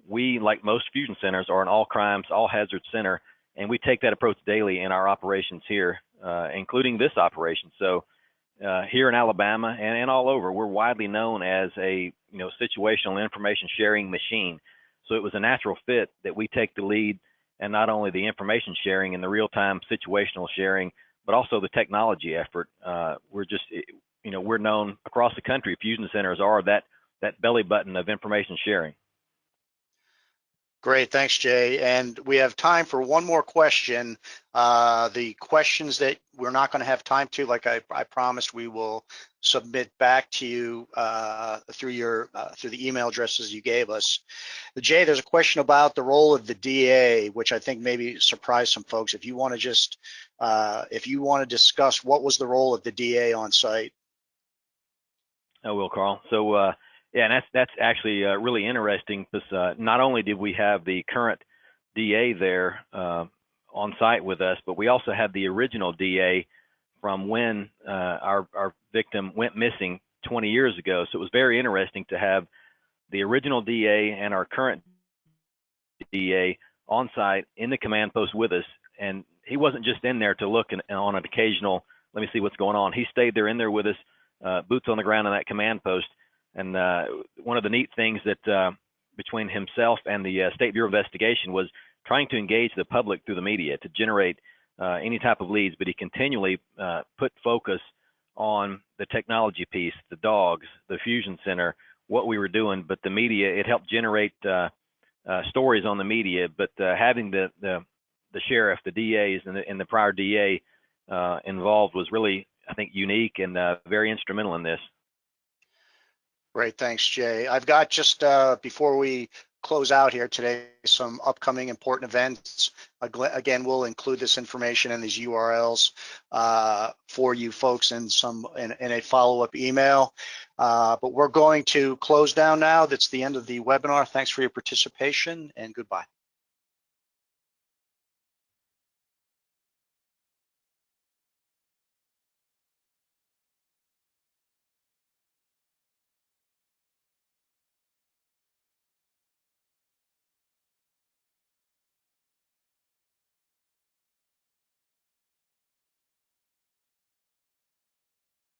we, like most Fusion Centers, are an all crimes, all hazards center, and we take that approach daily in our operations here, including this operation. So here in Alabama and all over, we're widely known as a situational information sharing machine. So it was a natural fit that we take the lead, and not only the information sharing and the real-time situational sharing, but also the technology effort. We're just, we're known across the country. Fusion Centers are that belly button of information sharing. Great, thanks, Jay. And we have time for one more question. The questions that we're not going to have time to, like I promised, we will submit back to you through the email addresses you gave us. Jay, there's a question about the role of the DA, which I think maybe surprised some folks. If you want to just, if you want to discuss what was the role of the DA on site. I will, Carl. So. Yeah, and that's actually really interesting, because not only did we have the current DA there on site with us, but we also had the original DA from when our victim went missing 20 years ago. So it was very interesting to have the original DA and our current DA on site in the command post with us. And he wasn't just in there to look on an occasional, let me see what's going on. He stayed there in there with us, boots on the ground on that command post. And one of the neat things that between himself and the State Bureau of Investigation was trying to engage the public through the media to generate any type of leads, but he continually put focus on the technology piece, the dogs, the Fusion Center, what we were doing. But the media, it helped generate stories on the media, but having the sheriff, the DAs, and the prior DA involved was really, I think, unique and very instrumental in this. Great, thanks, Jay. I've got just before we close out here today, some upcoming important events. Again, we'll include this information and these URLs for you folks in a follow-up email. But we're going to close down now. That's the end of the webinar. Thanks for your participation, and goodbye.